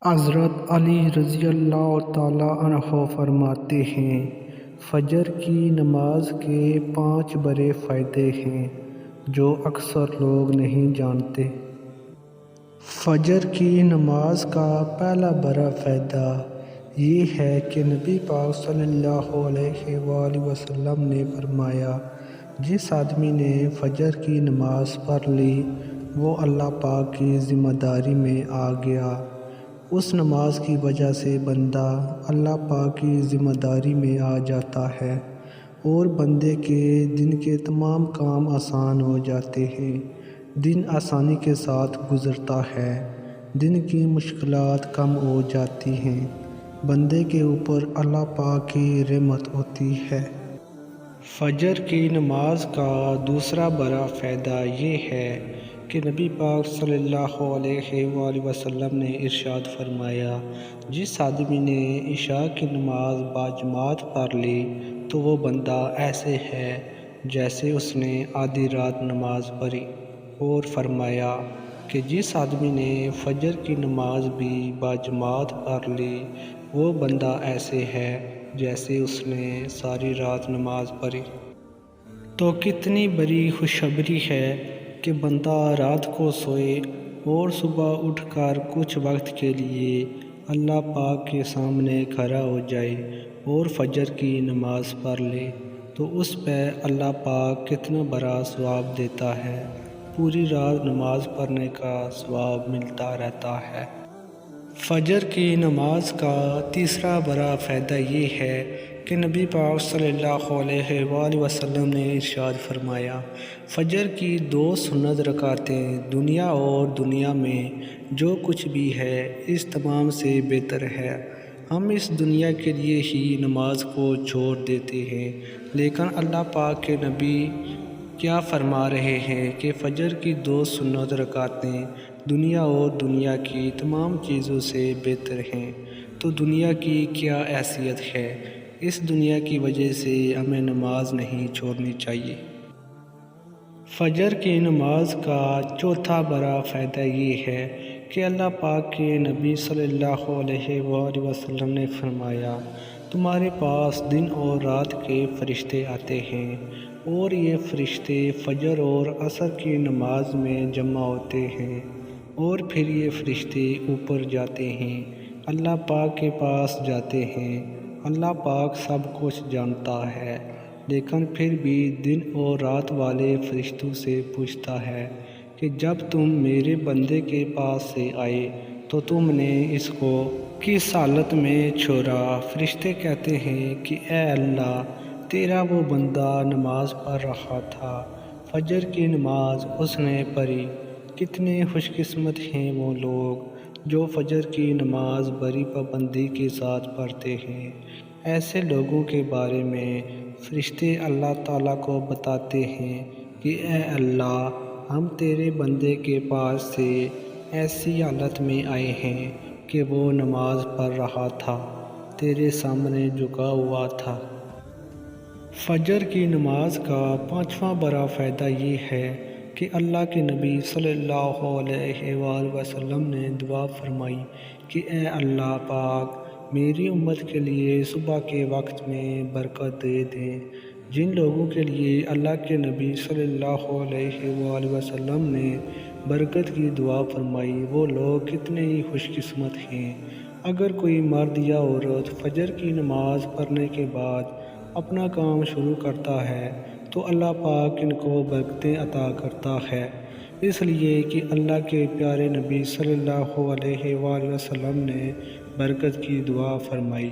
حضرت علی رضی اللہ تعالیٰ عنہ فرماتے ہیں، فجر کی نماز کے 5 بڑے فائدے ہیں جو اکثر لوگ نہیں جانتے۔ فجر کی نماز کا پہلا بڑا فائدہ یہ ہے کہ نبی پاک صلی اللہ علیہ وآلہ وسلم نے فرمایا، جس آدمی نے فجر کی نماز پڑھ لی وہ اللہ پاک کی ذمہ داری میں آ گیا۔ اس نماز کی وجہ سے بندہ اللہ پاک کی ذمہ داری میں آ جاتا ہے اور بندے کے دن کے تمام کام آسان ہو جاتے ہیں۔ دن آسانی کے ساتھ گزرتا ہے، دن کی مشکلات کم ہو جاتی ہیں، بندے کے اوپر اللہ پاک کی رحمت ہوتی ہے۔ فجر کی نماز کا دوسرا بڑا فائدہ یہ ہے کہ نبی پاک صلی اللہ علیہ وآلہ وسلم نے ارشاد فرمایا، جس آدمی نے عشاء کی نماز باجماعت پڑھ لی تو وہ بندہ ایسے ہے جیسے اس نے آدھی رات نماز پڑھی، اور فرمایا کہ جس آدمی نے فجر کی نماز بھی باجماعت پڑھ لی وہ بندہ ایسے ہے جیسے اس نے ساری رات نماز پڑھی۔ تو کتنی بڑی خوشخبری ہے کہ بندہ رات کو سوئے اور صبح اٹھ کر کچھ وقت کے لیے اللہ پاک کے سامنے کھڑا ہو جائے اور فجر کی نماز پڑھ لے تو اس پہ اللہ پاک کتنا بڑا ثواب دیتا ہے، پوری رات نماز پڑھنے کا ثواب ملتا رہتا ہے۔ فجر کی نماز کا تیسرا بڑا فائدہ یہ ہے کہ نبی پاک صلی اللہ علیہ وآلہ وسلم نے ارشاد فرمایا، فجر کی 2 سنت رکعتیں دنیا اور دنیا میں جو کچھ بھی ہے اس تمام سے بہتر ہے۔ ہم اس دنیا کے لیے ہی نماز کو چھوڑ دیتے ہیں، لیکن اللہ پاک کے نبی کیا فرما رہے ہیں کہ فجر کی 2 سنت رکعتیں دنیا اور دنیا کی تمام چیزوں سے بہتر ہیں۔ تو دنیا کی کیا حیثیت ہے، اس دنیا کی وجہ سے ہمیں نماز نہیں چھوڑنی چاہیے۔ فجر کی نماز کا چوتھا بڑا فائدہ یہ ہے کہ اللہ پاک کے نبی صلی اللہ علیہ وآلہ وسلم نے فرمایا، تمہارے پاس دن اور رات کے فرشتے آتے ہیں اور یہ فرشتے فجر اور عصر کی نماز میں جمع ہوتے ہیں اور پھر یہ فرشتے اوپر جاتے ہیں، اللہ پاک کے پاس جاتے ہیں۔ اللہ پاک سب کچھ جانتا ہے، لیکن پھر بھی دن اور رات والے فرشتوں سے پوچھتا ہے کہ جب تم میرے بندے کے پاس سے آئے تو تم نے اس کو کس حالت میں چھوڑا؟ فرشتے کہتے ہیں کہ اے اللہ، تیرا وہ بندہ نماز پڑھ رہا تھا، فجر کی نماز اس نے پڑھی۔ کتنے خوش قسمت ہیں وہ لوگ جو فجر کی نماز بڑی پابندی کے ساتھ پڑھتے ہیں۔ ایسے لوگوں کے بارے میں فرشتے اللہ تعالیٰ کو بتاتے ہیں کہ اے اللہ، ہم تیرے بندے کے پاس سے ایسی حالت میں آئے ہیں کہ وہ نماز پڑھ رہا تھا، تیرے سامنے جھکا ہوا تھا۔ فجر کی نماز کا 5واں بڑا فائدہ یہ ہے کہ اللہ کے نبی صلی اللہ علیہ وآلہ وسلم نے دعا فرمائی کہ اے اللہ پاک، میری امت کے لیے صبح کے وقت میں برکت دے دیں۔ جن لوگوں کے لیے اللہ کے نبی صلی اللہ علیہ وآلہ وسلم نے برکت کی دعا فرمائی وہ لوگ کتنے ہی خوش قسمت ہیں۔ اگر کوئی مرد یا عورت فجر کی نماز پڑھنے کے بعد اپنا کام شروع کرتا ہے تو اللہ پاک ان کو برکتیں عطا کرتا ہے، اس لیے کہ اللہ کے پیارے نبی صلی اللہ علیہ وآلہ وسلم نے برکت کی دعا فرمائی۔